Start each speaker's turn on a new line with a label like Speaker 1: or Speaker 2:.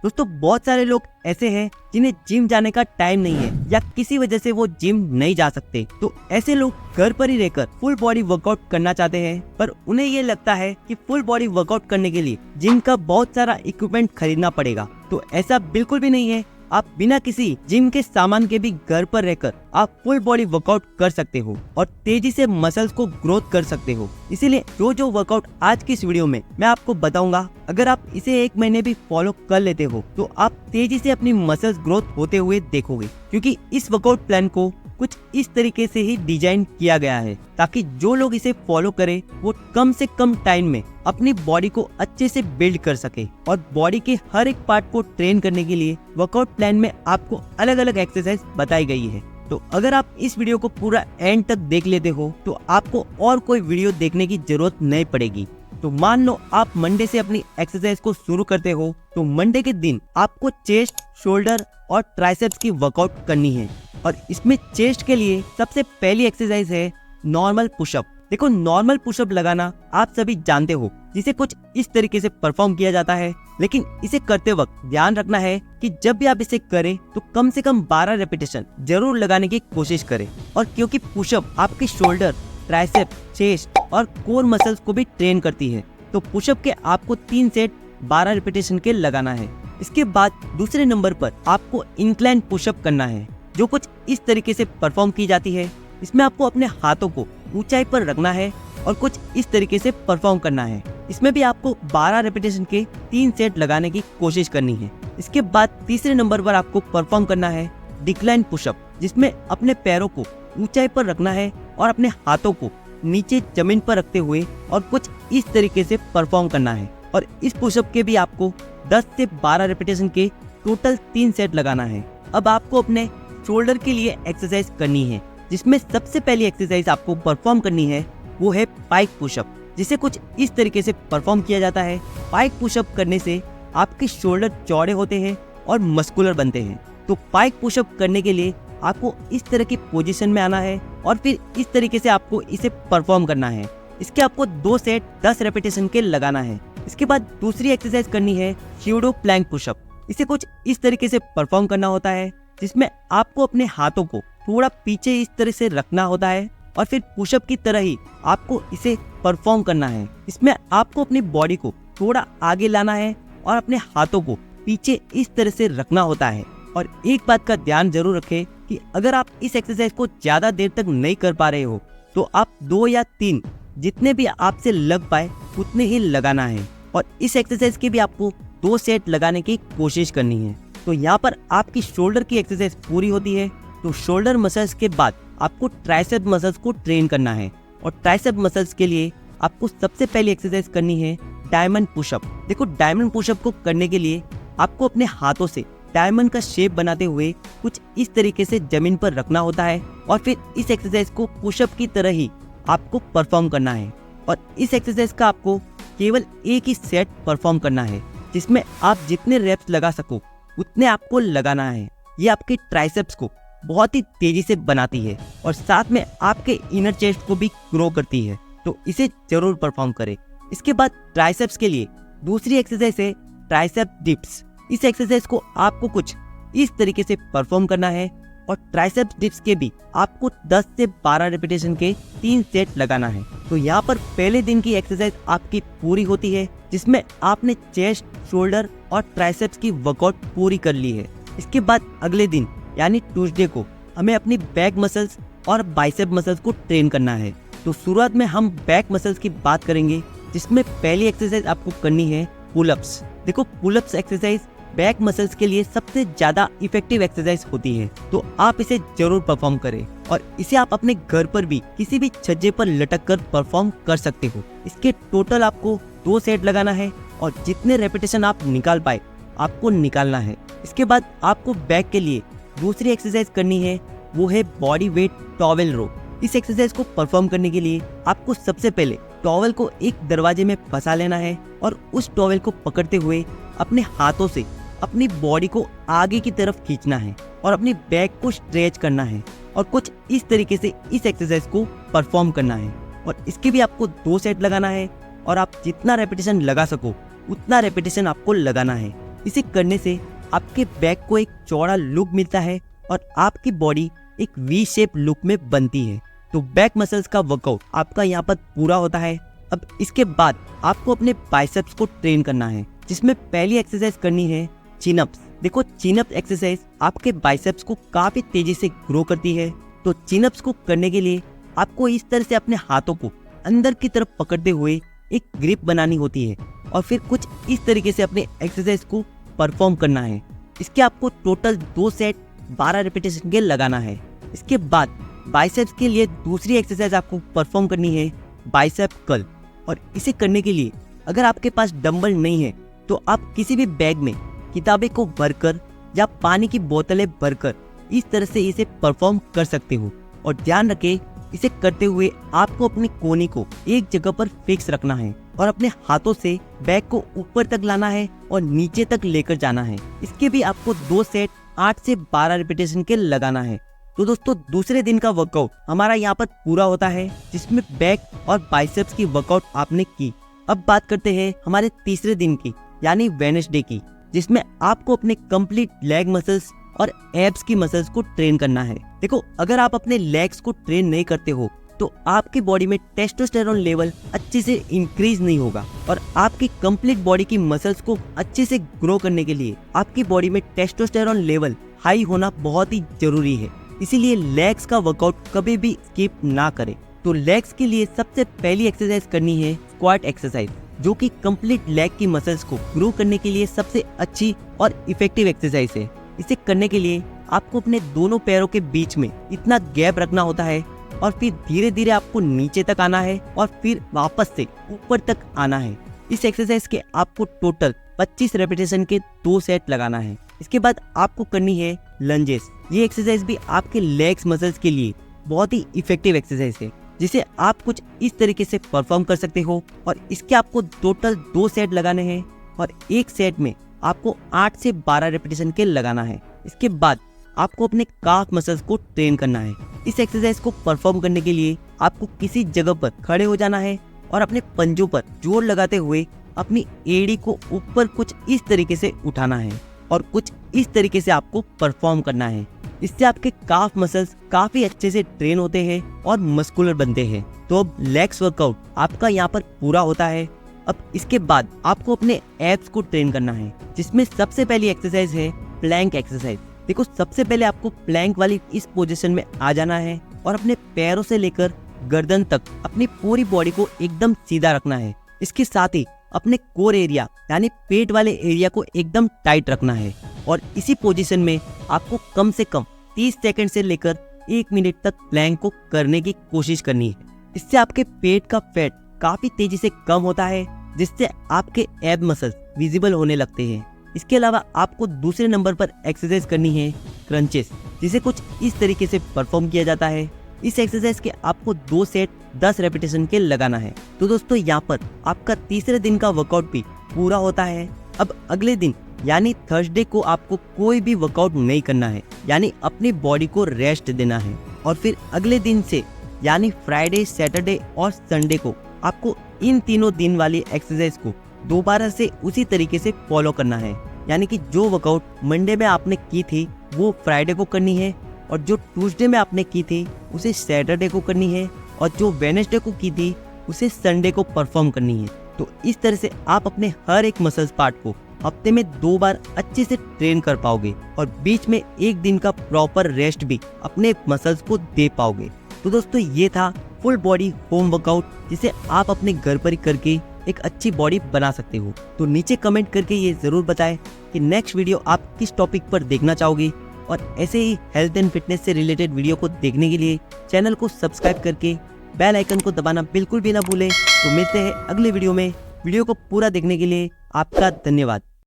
Speaker 1: दोस्तों बहुत सारे लोग ऐसे हैं जिन्हें जिम जाने का टाइम नहीं है या किसी वजह से वो जिम नहीं जा सकते। तो ऐसे लोग घर पर ही रहकर फुल बॉडी वर्कआउट करना चाहते हैं, पर उन्हें ये लगता है कि फुल बॉडी वर्कआउट करने के लिए जिम का बहुत सारा इक्विपमेंट खरीदना पड़ेगा। तो ऐसा बिल्कुल भी नहीं है। आप बिना किसी जिम के सामान के भी घर पर रहकर आप फुल बॉडी वर्कआउट कर सकते हो और तेजी से मसल्स को ग्रोथ कर सकते हो। इसीलिए जो वर्कआउट आज की इस वीडियो में मैं आपको बताऊंगा, अगर आप इसे 1 महीने भी फॉलो कर लेते हो तो आप तेजी से अपनी मसल्स ग्रोथ होते हुए देखोगे। क्योंकि इस वर्कआउट प्लान को कुछ इस तरीके से ही डिजाइन किया गया है ताकि जो लोग इसे फॉलो करें वो कम से कम टाइम में अपनी बॉडी को अच्छे से बिल्ड कर सके। और बॉडी के हर एक पार्ट को ट्रेन करने के लिए वर्कआउट प्लान में आपको अलग अलग एक्सरसाइज बताई गई है। तो अगर आप इस वीडियो को पूरा एंड तक देख लेते हो तो आपको और कोई वीडियो देखने की जरूरत नहीं पड़ेगी। तो मान लो आप मंडे से अपनी एक्सरसाइज को शुरू करते हो, तो मंडे के दिन आपको चेस्ट, शोल्डर और ट्राइसेप्स की वर्कआउट करनी है। और इसमें चेस्ट के लिए सबसे पहली एक्सरसाइज है नॉर्मल पुशअप। देखो, नॉर्मल पुशअप लगाना आप सभी जानते हो, जिसे कुछ इस तरीके से परफॉर्म किया जाता है। लेकिन इसे करते वक्त ध्यान रखना है कि जब भी आप इसे करें तो कम से कम 12 रेपिटेशन जरूर लगाने की कोशिश करें। और क्योंकि पुशअप आपके शोल्डर, ट्राइसेप, चेस्ट और कोर मसल्स को भी ट्रेन करती है, तो पुशअप के आपको 3 सेट 12 रेपिटेशन के लगाना है। इसके बाद दूसरे नंबर पर आपको इंक्लाइन पुशअप करना है, जो कुछ इस तरीके से परफॉर्म की जाती है। इसमें आपको अपने हाथों को ऊंचाई पर रखना है और कुछ इस तरीके से परफॉर्म करना है। इसमें भी आपको 12 रेपिटेशन के 3 सेट लगाने की कोशिश करनी है। इसके बाद तीसरे नंबर पर आपको परफॉर्म करना है डिक्लाइन पुशअप, जिसमें अपने पैरों को ऊंचाई पर रखना है और अपने हाथों को नीचे जमीन पर रखते हुए और कुछ इस तरीके से परफॉर्म करना है। और इस पुशअप के भी आपको 10 से 12 रेपिटेशन के टोटल 3 सेट लगाना है। अब आपको अपने शोल्डर के लिए एक्सरसाइज करनी है, जिसमें सबसे पहली एक्सरसाइज आपको परफॉर्म करनी है वो है पाइक पुशअप, जिसे कुछ इस तरीके से परफॉर्म किया जाता है। पाइक पुशअप करने से आपके शोल्डर चौड़े होते हैं और मस्कुलर बनते हैं। तो पाइक पुशअप करने के लिए आपको इस तरह की पोजीशन में आना है और फिर इस तरीके से आपको इसे परफॉर्म करना है। इसके आपको 2 सेट 10 रेपिटेशन के लगाना है। इसके बाद दूसरी एक्सरसाइज करनी है स्यूडो प्लैंक पुशअप। इसे कुछ इस तरीके से परफॉर्म करना होता है, जिसमें आपको अपने हाथों को थोड़ा पीछे इस तरह से रखना होता है और फिर पुशअप की तरह ही आपको इसे परफॉर्म करना है। इसमें आपको अपनी बॉडी को थोड़ा आगे लाना है और अपने हाथों को पीछे इस तरह से रखना होता है। और एक बात का ध्यान जरूर रखें कि अगर आप इस एक्सरसाइज को ज्यादा देर तक नहीं कर पा रहे हो तो आप 2 या 3 जितने भी आपसे लग पाए उतने ही लगाना है। और इस एक्सरसाइज के भी आपको 2 सेट लगाने की कोशिश करनी है। तो यहाँ पर आपकी शोल्डर की एक्सरसाइज पूरी होती है। तो शोल्डर मसल्स के बाद आपको ट्राइसेप मसल्स को ट्रेन करना है। और ट्राइसेप मसल्स के लिए आपको सबसे पहली एक्सरसाइज करनी है डायमंड पुशअप। देखो, डायमंड पुशअप को करने के लिए आपको अपने हाथों से डायमंड का शेप बनाते हुए कुछ इस तरीके से जमीन पर रखना होता है और फिर इस एक्सरसाइज को पुशअप की तरह ही आपको परफॉर्म करना है। और इस एक्सरसाइज का आपको केवल एक ही सेट परफॉर्म करना है, जिसमें आप जितने रेप्स लगा सको उतने आपको लगाना है। ये आपके ट्राइसेप्स को बहुत ही तेजी से बनाती है और साथ में आपके इनर चेस्ट को भी ग्रो करती है। तो इसे जरूर परफॉर्म करें। इसके बाद ट्राइसेप्स के लिए दूसरी एक्सरसाइज है ट्राइसेप डिप्स। इस एक्सरसाइज को आपको कुछ इस तरीके से परफॉर्म करना है और ट्राइसेप डिप्स के भी आपको 10 से 12 रेपिटेशन के 3 सेट लगाना है। तो यहाँ पर पहले दिन की एक्सरसाइज आपकी पूरी होती है, जिसमें आपने चेस्ट, शोल्डर और ट्राइसेप्स की वर्कआउट पूरी कर ली है। इसके बाद अगले दिन यानी ट्यूसडे को हमें अपनी बैक मसल्स और बाइसेप मसल्स को ट्रेन करना है। तो शुरुआत में हम बैक मसल्स की बात करेंगे, जिसमें पहली एक्सरसाइज आपको करनी है पुलअप्स। देखो, पुलअप्स एक्सरसाइज बैक मसल्स के लिए सबसे ज्यादा इफेक्टिव एक्सरसाइज होती है, तो आप इसे जरूर परफॉर्म करें। और इसे आप अपने घर पर भी किसी भी छज्जे पर लटक कर परफॉर्म कर सकते हो। इसके टोटल आपको 2 सेट लगाना है और जितने रेपिटेशन आप निकाल पाए आपको निकालना है। इसके बाद आपको बैक के लिए दूसरी एक्सरसाइज करनी है, वो है बॉडी वेट टॉवेल रो। इस एक्सरसाइज को परफॉर्म करने के लिए आपको सबसे पहले टॉवेल को एक दरवाजे में फंसा लेना है और उस टॉवेल को पकड़ते हुए अपने हाथों से अपनी बॉडी को आगे की तरफ खींचना है और अपनी बैक को स्ट्रेच करना है और कुछ इस तरीके से इस एक्सरसाइज को परफॉर्म करना है। और इसके भी आपको 2 सेट लगाना है और आप जितना रेपिटेशन लगा सको उतना रेपिटेशन आपको लगाना है। इसे करने से आपके बैक को एक चौड़ा लुक मिलता है और आपकी बॉडी एक वी शेप लुक में बनती है। तो बैक मसल्स का वर्कआउट आपका यहाँ पर पूरा होता है। अब इसके बाद आपको अपने बाइसेप्स को ट्रेन करना है, जिसमें पहली एक्सरसाइज करनी है चिनअप्स। देखो, चिनअप एक्सरसाइज आपके बाइसेप्स को काफी तेजी से ग्रो करती है। तो चिनअप्स को करने के लिए आपको इस तरह से अपने हाथों को अंदर की तरफ पकड़ते हुए एक ग्रिप बनानी होती है और फिर कुछ इस तरीके से अपने एक्सरसाइज को परफॉर्म करना है। इसके आपको टोटल 2 सेट 12 रेपिटेशन के लगाना है। इसके बाद बाइसेप्स के लिए दूसरी एक्सरसाइज आपको परफॉर्म करनी है बाइसेप कर्ल। और इसे करने के लिए अगर आपके पास डंबल नहीं है तो आप किसी भी बैग में किताबें को भरकर या पानी की बोतलें भरकर इस तरह से इसे परफॉर्म कर सकते हो। और ध्यान रखें, इसे करते हुए आपको अपनी कोहनी को एक जगह पर फिक्स रखना है और अपने हाथों से बैग को ऊपर तक लाना है और नीचे तक लेकर जाना है। इसके भी आपको 2 सेट 8 से 12 रेपिटेशन के लगाना है। तो दोस्तों, दूसरे दिन का वर्कआउट हमारा यहाँ पर पूरा होता है, जिसमें बैक और बाइसेप्स की वर्कआउट आपने की। अब बात करते हैं हमारे तीसरे दिन की, यानी वेडनेसडे की, जिसमें आपको अपने कंप्लीट लेग मसल्स और एब्स की मसल्स को ट्रेन करना है। देखो, अगर आप अपने लेग्स को ट्रेन नहीं करते हो तो आपकी बॉडी में टेस्टोस्टेरोन लेवल अच्छे से इंक्रीज नहीं होगा और आपकी कंप्लीट बॉडी की मसल्स को अच्छे से ग्रो करने के लिए आपकी बॉडी में टेस्टोस्टेरोन लेवल हाई होना बहुत ही जरूरी है। इसीलिए लेग्स का वर्कआउट कभी भी स्किप ना करें। तो लेग्स के लिए सबसे पहली एक्सरसाइज करनी है स्क्वाट एक्सरसाइज, जो कि कंप्लीट लेग की मसल्स को ग्रो करने के लिए सबसे अच्छी और इफेक्टिव एक्सरसाइज है। इसे करने के लिए आपको अपने दोनों पैरों के बीच में इतना गैप रखना होता है और फिर धीरे धीरे आपको नीचे तक आना है और फिर वापस से ऊपर तक आना है। इस एक्सरसाइज के आपको टोटल 25 रेपिटेशन के 2 सेट लगाना है। इसके बाद आपको करनी है लंजेस। ये एक्सरसाइज भी आपके लेग्स मसल्स के लिए बहुत ही इफेक्टिव एक्सरसाइज है, जिसे आप कुछ इस तरीके से परफॉर्म कर सकते हो। और इसके आपको टोटल 2 सेट लगाने हैं और एक सेट में आपको 8 से 12 रेपिटेशन के लगाना है। इसके बाद आपको अपने काफ मसल्स को ट्रेन करना है। इस एक्सरसाइज को परफॉर्म करने के लिए आपको किसी जगह पर खड़े हो जाना है और अपने पंजों पर जोर लगाते हुए अपनी एड़ी को ऊपर कुछ इस तरीके से उठाना है और कुछ इस तरीके से आपको परफॉर्म करना है। इससे आपके काफ मसल्स काफी अच्छे से ट्रेन होते हैं और मस्कुलर बनते हैं। तो अब लेग्स वर्कआउट आपका यहाँ पर पूरा होता है। अब इसके बाद आपको अपने एब्स को ट्रेन करना है, जिसमें सबसे पहली एक्सरसाइज है प्लैंक एक्सरसाइज। देखो, सबसे पहले आपको प्लैंक वाली इस पोजीशन में आ जाना है और अपने पैरों से लेकर गर्दन तक अपनी पूरी बॉडी को एकदम सीधा रखना है। इसके साथ ही अपने कोर एरिया यानी पेट वाले एरिया को एकदम टाइट रखना है और इसी पोजीशन में आपको कम से कम 30 सेकंड से लेकर 1 मिनट तक प्लैंक को करने की कोशिश करनी है। इससे आपके पेट का फैट काफी तेजी से कम होता है, जिससे आपके एब मसल्स विजिबल होने लगते हैं। इसके अलावा आपको दूसरे नंबर पर एक्सरसाइज करनी है क्रंचेस, जिसे कुछ इस तरीके से परफॉर्म किया जाता है। इस एक्सरसाइज के आपको 2 सेट 10 रेपिटेशन के लगाना है। तो दोस्तों, यहाँ पर आपका तीसरे दिन का वर्कआउट भी पूरा होता है। अब अगले दिन यानी थर्सडे को आपको कोई भी वर्कआउट नहीं करना है, यानी अपनी बॉडी को रेस्ट देना है। और फिर अगले दिन से यानी फ्राइडे, सैटरडे और संडे को आपको इन तीनों दिन वाली एक्सरसाइज को दोबारा से उसी तरीके से फॉलो करना है। यानी कि जो वर्कआउट मंडे में आपने की थी वो फ्राइडे को करनी है, और जो ट्यूसडे में आपने की थी उसे सैटरडे को करनी है, और जो वेडनेसडे को की थी उसे संडे को परफॉर्म करनी है। तो इस तरह से आप अपने हर एक मसल्स पार्ट को हफ्ते में 2 बार अच्छे से ट्रेन कर पाओगे और बीच में 1 दिन का प्रॉपर रेस्ट भी अपने मसल्स को दे पाओगे। तो दोस्तों, ये था फुल बॉडी होम वर्कआउट, जिसे आप अपने घर पर ही करके एक अच्छी बॉडी बना सकते हो। तो नीचे कमेंट करके ये जरूर बताएं कि नेक्स्ट वीडियो आप किस टॉपिक पर देखना चाहोगे, और ऐसे ही हेल्थ एंड फिटनेस से रिलेटेड वीडियो को देखने के लिए चैनल को सब्सक्राइब करके बेल आइकन को दबाना बिल्कुल भी ना भूलें। तो मिलते हैं अगले वीडियो में। वीडियो को पूरा देखने के लिए आपका धन्यवाद।